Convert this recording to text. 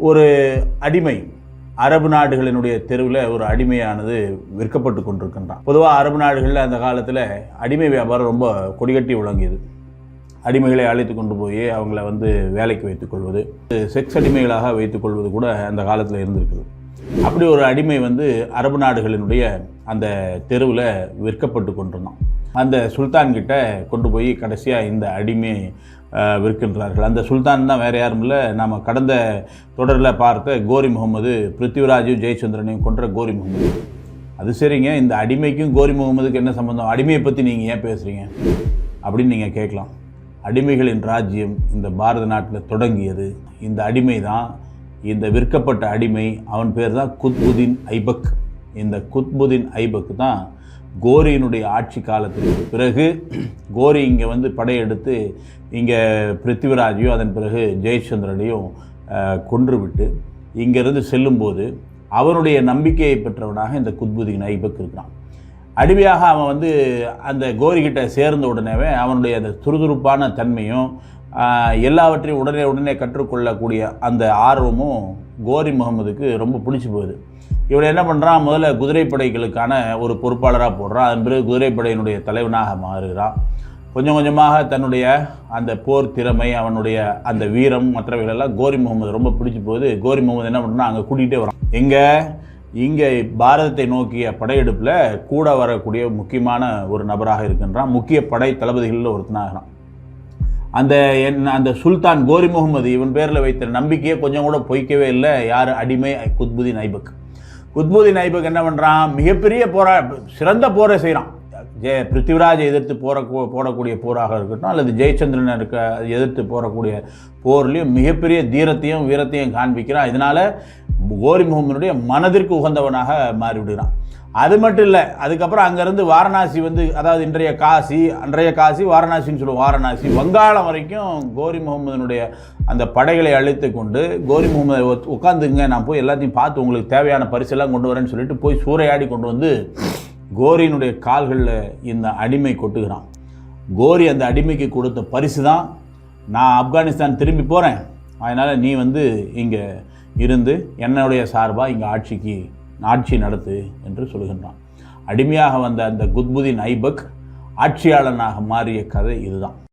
ஒரு அடிமை அரபு நாடுகளினுடைய தெருவில் ஒரு அடிமையானது விற்கப்பட்டு கொண்டிருக்கின்றான். பொதுவாக அரபு நாடுகளில் அந்த காலத்தில் அடிமை வியாபாரம் ரொம்ப கொடிகட்டி விளங்கியது. அடிமைகளை அழைத்து கொண்டு போய் அவங்கள வேலைக்கு வைத்துக்கொள்வது, செக்ஸ் அடிமைகளாக வைத்துக்கொள்வது கூட அந்த காலத்தில் இருந்திருக்குது. அப்படி ஒரு அடிமை அரபு நாடுகளினுடைய அந்த தெருவில் விற்கப்பட்டு கொண்டிருந்தான். அந்த சுல்தான்கிட்ட கொண்டு போய் கடைசியாக இந்த அடிமை விற்கின்றார்கள். அந்த சுல்தான் தான் வேறு யாரும் இல்லை, நாம் கடந்த தொடரில் பார்த்த கோரி முகமது, பிருத்திவிராஜும் ஜெயச்சந்திரனையும் கொன்ற கோரி முகமது. அது சரிங்க, இந்த அடிமைக்கும் கோரி முகமதுக்கு என்ன சம்பந்தம்? அடிமையை பற்றி நீங்கள் ஏன் பேசுகிறீங்க அப்படின்னு நீங்கள் கேட்கலாம். அடிமைகளின் ராஜ்யம் இந்த பாரத நாட்டில் தொடங்கியது. இந்த அடிமை தான், இந்த விற்கப்பட்ட அடிமை, அவன் பேர் தான் குத்புதீன் ஐபக். இந்த குத்புதீன் ஐபக் தான் கோரியினுடைய ஆட்சி காலத்திற்கு பிறகு கோரி இங்கே படையெடுத்து இங்கே பிருத்திவிராஜையும் அதன் பிறகு ஜெயச்சந்திரனையும் கொன்றுவிட்டு இங்கேருந்து செல்லும்போது அவனுடைய நம்பிக்கையை பெற்றவனாக இந்த குத்புதீன் ஐபக் இருக்கிறான். அடிமையாக அவன் அந்த கோரிக்கிட்ட சேர்ந்த உடனேவே அவனுடைய அந்த துருதுருப்பான தன்மையும் எல்லாவற்றையும் உடனே கற்றுக்கொள்ளக்கூடிய அந்த ஆர்வமும் கோரி முகமதுக்கு ரொம்ப பிடிச்சி போகுது. இவன் என்ன பண்ணுறான், முதல்ல குதிரைப்படைகளுக்கான ஒரு பொறுப்பாளராக போடுறான். அதன் பிறகு குதிரைப்படையினுடைய தலைவனாக மாறுகிறான். கொஞ்சம் கொஞ்சமாக தன்னுடைய அந்த போர் திறமை, அவனுடைய அந்த வீரம், மற்றவைகளெல்லாம் கோரி முகமது ரொம்ப பிடிச்சி போகுது. கோரி முகமது என்ன பண்ணுறான், அங்கே கூட்டிகிட்டே வரான். இங்கே பாரதத்தை நோக்கிய படையெடுப்பில் கூட வரக்கூடிய முக்கியமான ஒரு நபராக இருக்கின்றான். முக்கிய படை தளபதிகளில் ஒருத்தனாகிறான். அந்த சுல்தான் கோரி முகமது இவன் பேரில் வைத்த நம்பிக்கையை கொஞ்சம் கூட பொய்க்கவே இல்லை. யார்? அடிமை குத்புதீன் ஐபக். குத்புதீன் ஐபக் என்ன பண்ணுறான், மிகப்பெரிய சிறந்த போரை செய்கிறான். பிருத்திவிராஜை எதிர்த்து போடக்கூடிய போராக இருக்கட்டும், அல்லது ஜெயச்சந்திரனை எதிர்த்து போடக்கூடிய போர்லேயும் மிகப்பெரிய தீரத்தையும் வீரத்தையும் காண்பிக்கிறான். இதனால் கோரி முகமதுடைய மனதிற்கு உகந்தவனாக மாறிவிடுகிறான். அது மட்டும் இல்லை, அதுக்கப்புறம் அங்கேருந்து வாரணாசி அதாவது அன்றைய காசி வாரணாசின்னு சொல்லுவோம். வாரணாசி வங்காளம் வரைக்கும் கோரி முகமதுனுடைய அந்த படைகளை அழைத்து கொண்டு கோரி முகமது உட்காந்துங்க, நான் போய் எல்லாத்தையும் பார்த்து உங்களுக்கு தேவையான பரிசெல்லாம் கொண்டு வரேன்னு சொல்லிட்டு போய் சூறையாடி கொண்டு கோரியினுடைய கால்களில் இந்த அடிமை கொட்டுகிறான். கோரி அந்த அடிமைக்கு கொடுத்த பரிசு தான், நான் ஆப்கானிஸ்தான் திரும்பி போகிறேன், அதனால் நீ இங்கே இருந்து என்னுடைய சார்பாக இங்கே ஆட்சி நடத்து என்று சொல்கின்றான். அடிமையாக வந்த அந்த குத்புதீன் ஐபக் ஆட்சியாளனாக மாறிய கதை இதுதான்.